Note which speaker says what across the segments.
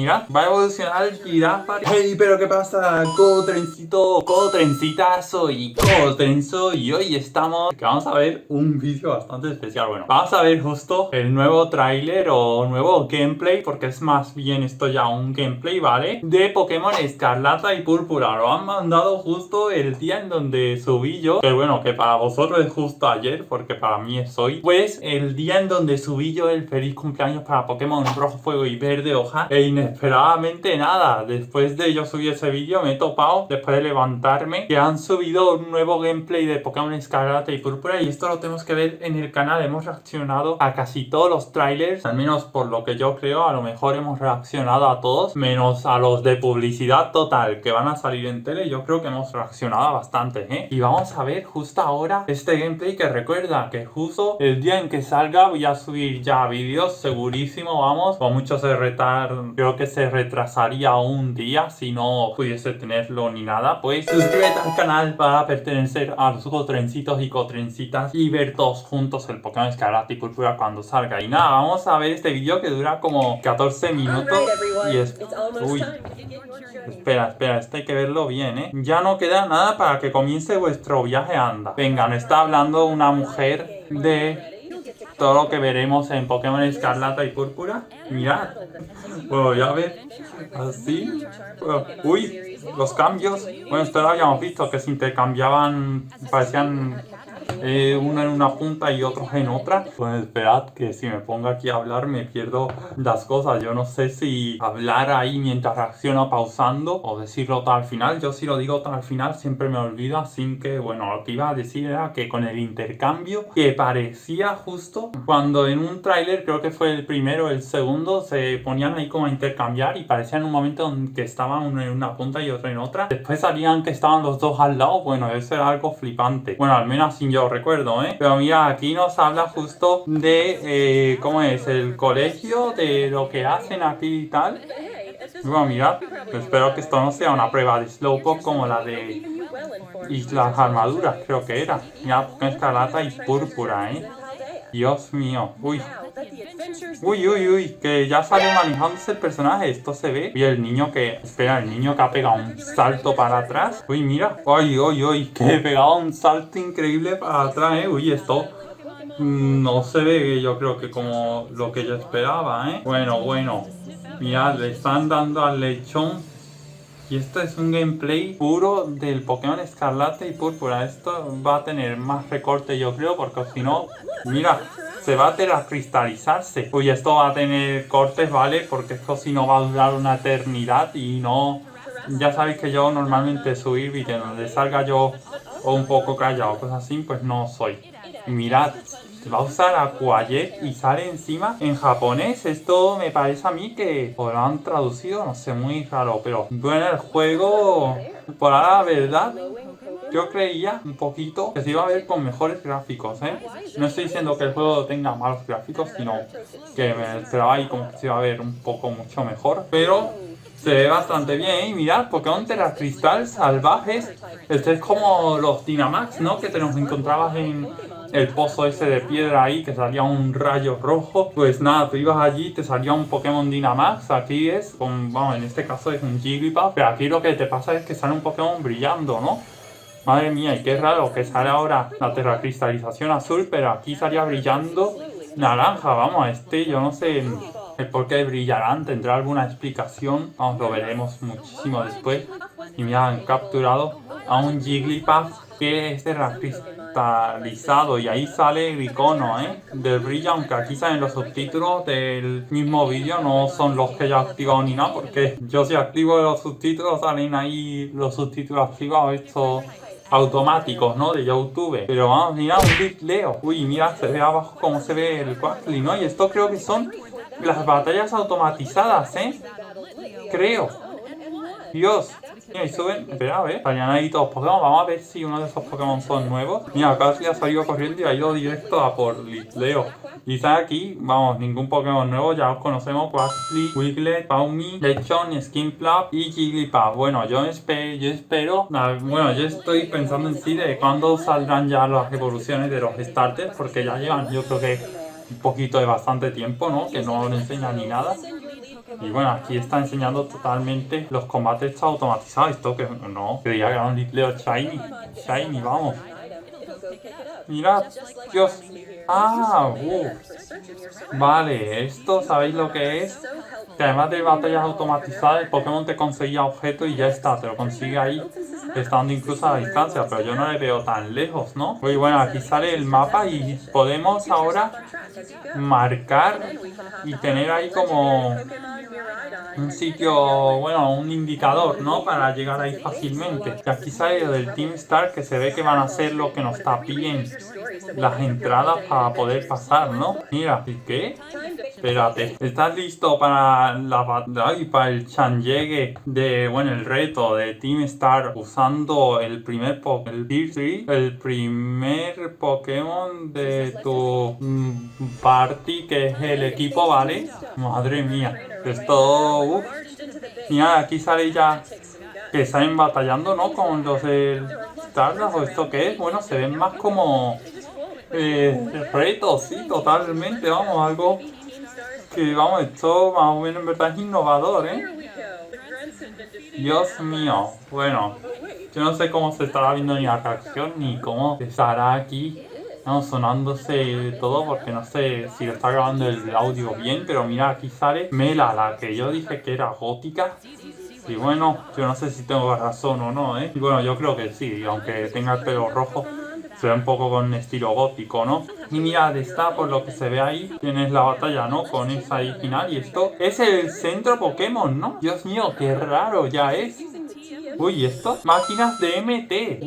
Speaker 1: mirad, va a evolucionar el Girafa. Hey, pero ¿qué pasa? Trencito, trencitazo y trenzo. Y hoy estamos, que vamos a ver un vídeo bastante especial. Bueno, vamos a ver justo el nuevo tráiler o nuevo gameplay, porque es más bien esto ya un gameplay, ¿vale? De Pokémon Escarlata y Púrpura. Lo han mandado justo el día en donde subí yo, que bueno, que para vosotros es justo ayer, porque para mí es hoy. Pues el día en donde subí yo el feliz cumpleaños para Pokémon Rojo Fuego y Verde Hoja. E inesperadamente nada, después de yo subir ese vídeo me he topado, después de levantarme, que han subido un nuevo gameplay de Pokémon Escarlata y Púrpura. Y esto lo tenemos que ver en el canal. Hemos reaccionado a casi todos los trailers, al menos por lo que yo creo. A lo mejor hemos reaccionado a todos, menos a los de publicidad total que van a salir en tele. Yo creo que hemos reaccionado a bastante, ¿eh? Y vamos a ver justo ahora este gameplay, que recuerda que justo el día en que salga voy a subir ya vídeos, segurísimo, vamos. O mucho creo que se retrasaría un día si no pudiese tenerlo ni nada. Pues suscríbete al canal para pertenecer a los cotrencitos y cotrencitas y ver todos juntos el Pokémon Escarlata y Púrpura cuando salga. Y nada, vamos a ver este vídeo que dura como 14 minutos y es... Uy, espera, esto hay que verlo bien, ¿eh? Ya no queda nada para que comience vuestro viaje, anda. Venga, me está hablando una mujer de todo lo que veremos en Pokémon Escarlata y Púrpura. Mirad. Bueno, ya ver. Así. Bueno, uy, los cambios. Bueno, esto lo habíamos visto, que se intercambiaban, parecían uno en una punta y otros en otra. Pues esperad, que si me pongo aquí a hablar me pierdo las cosas. Yo no sé si hablar ahí mientras reacciono pausando o decirlo todo al final. Yo si lo digo todo al final siempre me olvido, así que bueno, lo que iba a decir era que con el intercambio, que parecía justo cuando en un tráiler, creo que fue el primero o el segundo, se ponían ahí como a intercambiar y parecía en un momento en que estaban uno en una punta y otro en otra. Después salían que estaban los dos al lado. Bueno, eso era algo flipante. Bueno, al menos sin yo recuerdo, ¿eh? Pero mira, aquí nos habla justo de cómo es el colegio, de lo que hacen aquí y tal. Bueno, mirad, pues espero que esto no sea una prueba de Slowpoke como la de Islas Armaduras, creo que era. Mira, Pokémon Escarlata y Púrpura, ¿eh? Dios mío, uy, que ya sale manejándose el personaje, esto se ve. Y el niño que, espera, el niño que ha pegado un salto para atrás. Uy, mira, que he pegado un salto increíble para atrás, uy, esto no se ve, yo creo que como lo que yo esperaba, Bueno, mirad, le están dando al lechón. Y esto es un gameplay puro del Pokémon Escarlata y Púrpura. Esto va a tener más recorte, yo creo, porque si no, mira, se va a teracristalizarse. Uy, esto va a tener cortes, ¿vale? Porque esto si no va a durar una eternidad y no... Ya sabéis que yo normalmente subir vídeos donde salga yo o un poco callado o cosas así, pues no soy. Y mirad, va a usar Aquajet y sale encima en japonés. Esto me parece a mí que lo han traducido, no sé, muy raro. Pero bueno, el juego, por la verdad, yo creía un poquito que se iba a ver con mejores gráficos, ¿eh? No estoy diciendo que el juego tenga malos gráficos, sino que me esperaba ahí como que se iba a ver un poco mucho mejor. Pero se ve bastante bien, ¿eh? Y mirad, Pokémon Terracristal salvajes. Este es como los Dynamax, ¿no? Que te los encontrabas en el pozo ese de piedra ahí, que salía un rayo rojo. Pues nada, tú ibas allí, te salía un Pokémon Dynamax. Aquí es, vamos, en este caso es un Jigglypuff. Pero aquí lo que te pasa es que sale un Pokémon brillando, ¿no? Madre mía, y qué raro que sale ahora la terracristalización azul, pero aquí salía brillando naranja. Vamos, yo no sé el por qué brillarán, tendrá alguna explicación. Vamos, lo veremos muchísimo después. Y mira, han capturado a un Jigglypuff que es terracristalizado, y ahí sale el icono, del brillo, aunque aquí salen los subtítulos del mismo vídeo, no son los que yo he activado ni nada, porque yo si activo los subtítulos salen ahí los subtítulos activados, estos automáticos, ¿no? De YouTube. Pero vamos, mira, un Leo. Uy, mira, se ve abajo cómo se ve el Quaxly, ¿no? Y esto creo que son las batallas automatizadas, creo. Dios. Mira, y suben, espera, a ver, salían ahí todos Pokémon. Vamos a ver si uno de esos Pokémon son nuevos. Mira, Quaxly ha salido corriendo y ha ido directo a por Leo. Y está aquí, vamos, ningún Pokémon nuevo, ya os conocemos: Quaxly, Wiglet, Pawmi, Lechon, Skinflap y Jigglypuff. Bueno, yo espero, bueno, yo estoy pensando en sí de cuándo saldrán ya las evoluciones de los starters, porque ya llevan, yo creo que un poquito de bastante tiempo, ¿no? Que no nos enseñan ni nada. Y bueno, aquí está enseñando totalmente los combates automatizados. Esto que no, creía que era un Litleo Shiny. Shiny, vamos. Mirad, Dios. Ah, vale, esto, ¿sabéis lo que es? Que además de batallas automatizadas, el Pokémon te conseguía objetos y ya está, te lo consigue ahí, estando incluso a la distancia, pero yo no le veo tan lejos, ¿no? Muy bueno, aquí sale el mapa y podemos ahora marcar y tener ahí como un sitio, bueno, un indicador, ¿no? Para llegar ahí fácilmente. Y aquí sale lo del Team Star, que se ve que van a ser lo que nos tapien las entradas para poder pasar, ¿no? Mira, ¿y qué? Espérate, ¿estás listo para la batalla y para el chanyegue de, bueno, el reto de Team Star usando el primer el primer Pokémon de tu party, que es el equipo, ¿vale? Madre mía, esto, mira, aquí sale ya que están batallando, ¿no? Con los del Stardust, o esto que es, bueno, se ven más como retos, sí, totalmente, vamos, algo que, vamos, esto más o menos en verdad es innovador, ¿eh? Dios mío, bueno, yo no sé cómo se estará viendo ni la reacción, ni cómo estará aquí, no, sonándose todo, porque no sé si lo está grabando el audio bien, pero mira, aquí sale Mela, la que yo dije que era gótica. Y bueno, yo no sé si tengo razón o no, ¿eh? Y bueno, yo creo que sí, aunque tenga el pelo rojo, se ve un poco con estilo gótico, ¿no? Y mirad, está por lo que se ve ahí, tienes la batalla, ¿no? Con esa ahí final, y esto es el centro Pokémon, ¿no? Dios mío, qué raro ya es. Uy, ¿esto? Máquinas de MT.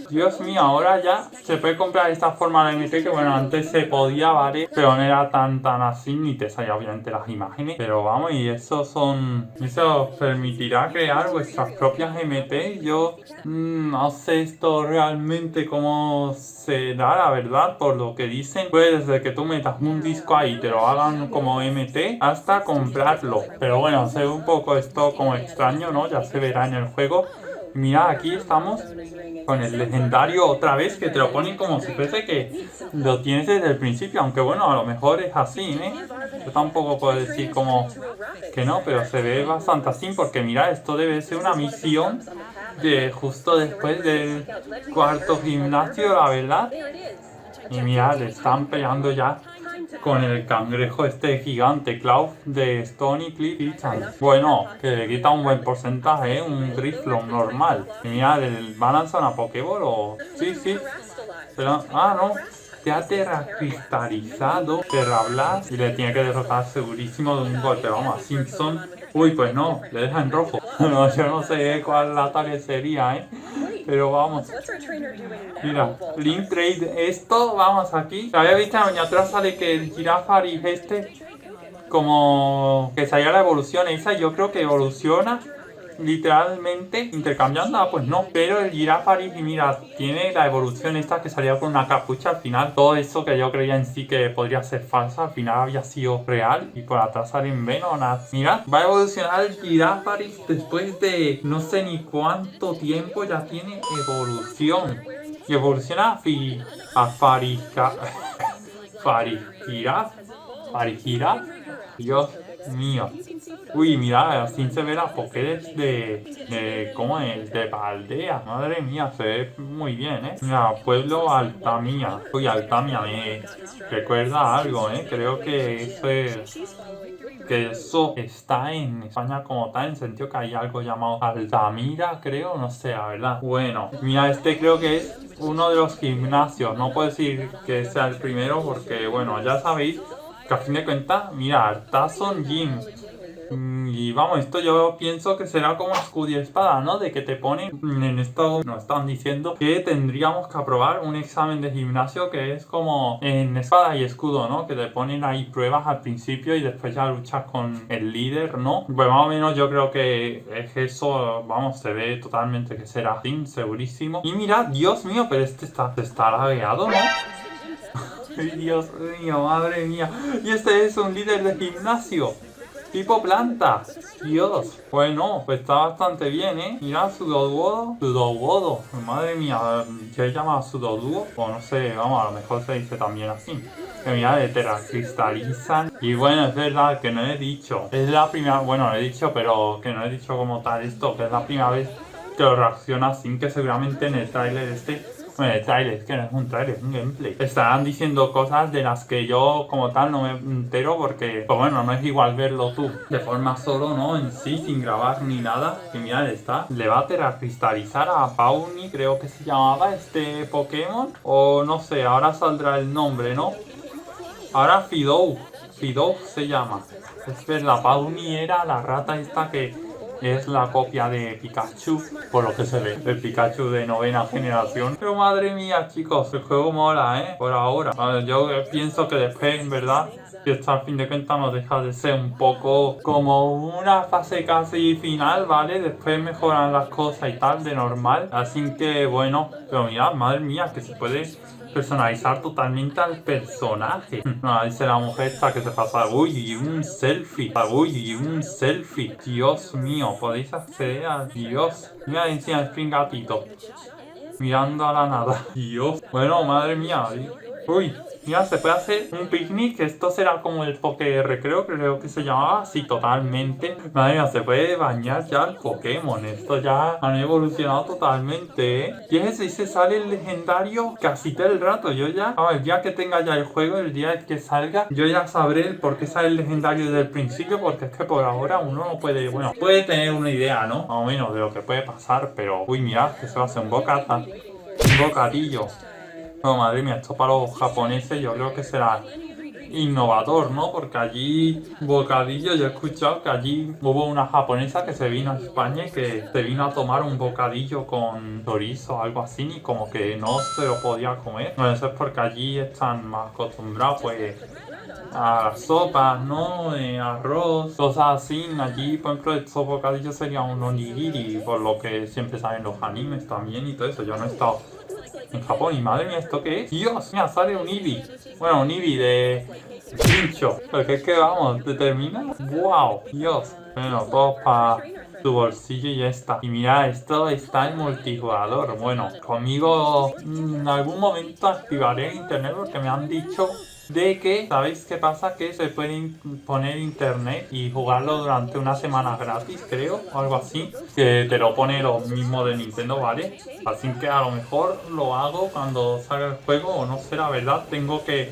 Speaker 1: Dios mío, ahora ya se puede comprar esta forma de MT que, bueno, antes se podía, ¿vale? Pero no era tan así, ni te salía obviamente las imágenes. Pero vamos, y eso permitirá crear vuestras propias MT. Yo no sé esto realmente cómo se da, la verdad, por lo que dicen. Pues desde que tú metas un disco ahí y te lo hagan como MT hasta comprarlo. Pero bueno, se ve un poco esto como extraño, ¿no? Ya se verá en el juego. Mira, aquí estamos con el legendario otra vez, que te lo ponen como si fuese que lo tienes desde el principio, aunque bueno, a lo mejor es así, ¿eh? Yo tampoco puedo decir como que no, pero se ve bastante así, porque mira, esto debe ser una misión de justo después del cuarto gimnasio, la verdad. Y mira, le están peleando ya con el cangrejo este gigante, Cloud de Stony Cliff. Bueno, que le quita un buen porcentaje, ¿eh? Un Drifloon normal. Y mira, ¿va a lanzar una Pokéball o...? Sí, sí. Pero, no. Se ha terracristalizado Terrablast y le tiene que derrotar segurísimo de un golpe. Vamos, a Simpson. Uy, pues no, le deja en rojo. No, yo no sé cuál ataque sería, ¿eh? Pero vamos. Mira, Link Trade. Esto, vamos aquí. Había visto en la miniatura, sale que el Girafaris este, como que salía la evolución esa, yo creo que evoluciona literalmente intercambiando, pues no, pero el Girafaris, y mira, tiene la evolución esta que salía con una capucha. Al final todo eso que yo creía en sí que podría ser falsa, al final había sido real, y por atrás salen Venonat. Mira, va a evolucionar el Girafaris después de no sé ni cuánto tiempo, ya tiene evolución, y evoluciona a Farigiraf. Dios mío. Uy, mira, así se ve la Pokédex ¿cómo es? De Paldea. Madre mía, se ve muy bien, ¿eh? Mira, pueblo Altamia. Uy, Altamia me recuerda algo, ¿eh? Creo que eso está en España como tal, en el sentido que hay algo llamado Altamira, creo, no sé, la verdad. Bueno, mira, este creo que es uno de los gimnasios. No puedo decir que sea el primero porque, bueno, ya sabéis que a fin de cuentas, mira, Artason Gym. Y vamos, esto yo pienso que será como escudo y espada, ¿no? De que te ponen, en esto nos están diciendo que tendríamos que aprobar un examen de gimnasio que es como en espada y escudo, ¿no? Que te ponen ahí pruebas al principio y después ya luchas con el líder, ¿no? Pues más o menos yo creo que es eso, vamos, se ve totalmente que será así, segurísimo. Y mira, Dios mío, pero este está lagueado, ¿no? Dios mío, madre mía. Y este es un líder de gimnasio. Tipo planta. Dios. Bueno, pues está bastante bien, ¿eh? Mira, Sudowoodo. Sudowoodo. Madre mía, ¿se llama Sudowoodo? O no sé, vamos, a lo mejor se dice también así. Que mira, de teracristalizan. Y bueno, es verdad que no he dicho. Es la primera, bueno, lo he dicho, pero que no he dicho como tal esto, que es la primera vez que lo reacciona así, que seguramente en el tráiler bueno, el tráiler, es que no es un tráiler, es un gameplay. Estarán diciendo cosas de las que yo como tal no me entero porque, pues bueno, no es igual verlo tú de forma solo, ¿no? En sí, sin grabar ni nada. Que mira, le va a teracristalizar a Pawmi, creo que se llamaba este Pokémon. O no sé, ahora saldrá el nombre, ¿no? Ahora Fidou se llama. Es verdad, Pawmi era la rata esta que es la copia de Pikachu, por lo que se ve, el Pikachu de 9ª generación. Pero madre mía, chicos, el juego mola, por ahora. A ver, yo pienso que después, en verdad, que esto al fin de cuentas nos deja de ser un poco como una fase casi final, ¿vale? Después mejoran las cosas y tal, de normal. Así que, bueno, pero mirad, madre mía, que se puede personalizar totalmente al personaje. No, dice la mujer esta que se pasa. Uy, y un selfie. Uy, y un selfie. Dios mío, podéis acceder a Dios. Mira encima el Spring Gatito. Mirando a la nada. Dios. Bueno, madre mía. Uy. Mira, se puede hacer un picnic. Esto será como el Poké Recreo, creo que se llamaba así totalmente. Madre mía, se puede bañar ya el Pokémon. Esto ya han evolucionado totalmente, ¿eh? Y ese se sale el legendario casi todo el rato. Yo ya, a ver, el día que tenga ya el juego, el día que salga, yo ya sabré el por qué sale el legendario desde el principio. Porque es que por ahora uno no puede, bueno, puede tener una idea, ¿no? Más o menos de lo que puede pasar. Pero, uy, mirad, que se va a hacer un bocata. Un bocadillo. No, madre mía, esto para los japoneses yo creo que será innovador, ¿no? Porque allí, bocadillo, yo he escuchado que allí hubo una japonesa que se vino a España y que se vino a tomar un bocadillo con chorizo o algo así y como que no se lo podía comer. Bueno, eso es porque allí están más acostumbrados, pues, a las sopas, ¿no? Arroz, cosas así. Allí, por ejemplo, estos bocadillos serían un onigiri, por lo que siempre salen los animes también y todo eso. Yo no he estado en Japón y madre mía, ¿esto qué es? Dios, mira, sale un Eevee. Bueno, un Eevee de pincho. Porque es que vamos, ¿te termina? ¡Wow! Dios. Bueno, todo para tu bolsillo y ya está. Y mira, esto está en multijugador. Bueno, conmigo en algún momento activaré internet porque me han dicho de que, ¿sabéis qué pasa? Que se puede poner internet y jugarlo durante una semana gratis, creo, o algo así. Que te lo pone lo mismo de Nintendo, ¿vale? Así que a lo mejor lo hago cuando salga el juego, o no sé, la verdad, tengo que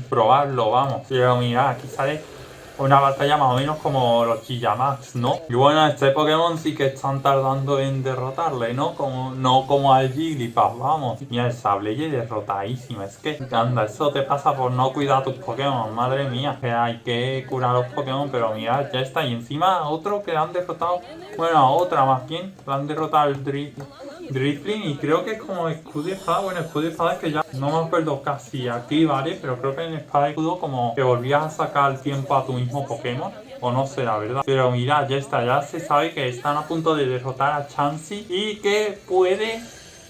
Speaker 1: probarlo, vamos. Pero mira, aquí sale una batalla más o menos como los Gigamax, ¿no? Y bueno, este Pokémon sí que están tardando en derrotarle, ¿no? No como al Jigglypuff, vamos. Mira, el Sableye derrotadísimo. Es que, anda, eso te pasa por no cuidar tus Pokémon, madre mía. Que hay que curar los Pokémon, pero mira, ya está. Y encima otro que han derrotado, bueno, a otra más bien, la han derrotado al Drifling y creo que es como escudo y espada. Bueno, escudo y espada es que ya no me acuerdo casi aquí, ¿vale? Pero creo que en espada y escudo como que volvías a sacar tiempo a tu mismo Pokémon. O no sé, la verdad. Pero mira, ya está, ya se sabe que están a punto de derrotar a Chansey y que puede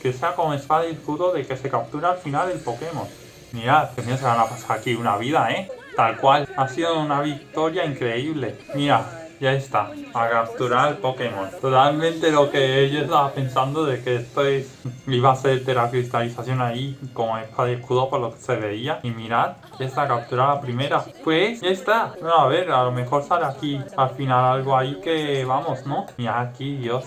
Speaker 1: que sea con espada y escudo de que se captura al final el Pokémon. Mirad, que mira, se van a pasar aquí una vida, Tal cual. Ha sido una victoria increíble. Mira. Ya está, a capturar el Pokémon. Totalmente lo que yo estaba pensando de que esto iba a ser teracristalización ahí como espada y escudo por lo que se veía. Y mirad, ya está capturada la primera. Pues ya está. Bueno, a ver, a lo mejor sale aquí al final algo ahí que vamos, ¿no? Mirad aquí, Dios.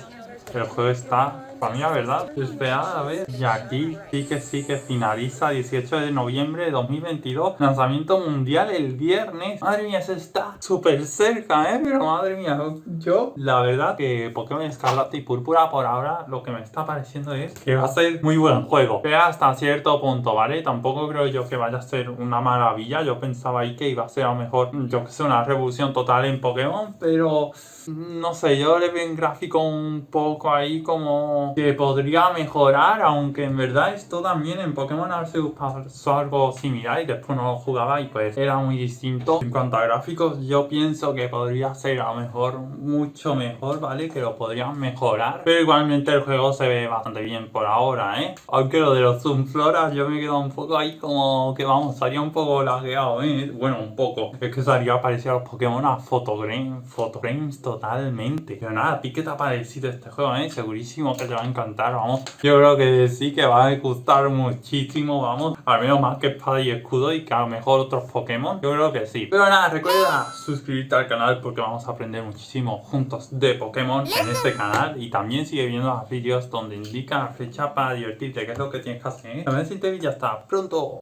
Speaker 1: El juego está, para mí la verdad, esperad a ver. Y aquí sí que finaliza 18 de noviembre de 2022. Lanzamiento mundial el viernes. Madre mía, eso está súper cerca, pero madre mía, yo la verdad que Pokémon Escarlata y Púrpura por ahora lo que me está pareciendo es que va a ser muy buen juego. Pero hasta cierto punto, ¿vale? Tampoco creo yo que vaya a ser una maravilla. Yo pensaba ahí que iba a ser a lo mejor, yo que sé, una revolución total en Pokémon, pero no sé, yo le veo en gráfico un poco ahí como como que podría mejorar, aunque en verdad esto también en Pokémon Arceus pasó algo similar y después no lo jugaba y pues era muy distinto. En cuanto a gráficos, yo pienso que podría ser a lo mejor mucho mejor, ¿vale? Que lo podrían mejorar, pero igualmente el juego se ve bastante bien por ahora, ¿eh? Aunque lo de los Sunfloras yo me quedo un poco ahí como que vamos, salía un poco lagueado, ¿eh? Bueno, un poco. Es que salía parecido a los Pokémon a Photogrames totalmente. Pero nada, ¿a ti qué te ha parecido este juego, eh? Segurísimo que te va a encantar, vamos. Yo creo que sí, que va a gustar muchísimo, vamos. Al menos más que Espada y Escudo y que a lo mejor otros Pokémon. Yo creo que sí. Pero nada, recuerda suscribirte al canal porque vamos a aprender muchísimo juntos de Pokémon en este canal. Y también sigue viendo los vídeos donde indican la fecha para divertirte, que es lo que tienes que hacer, ¿eh? También si te vi, ya está. Pronto.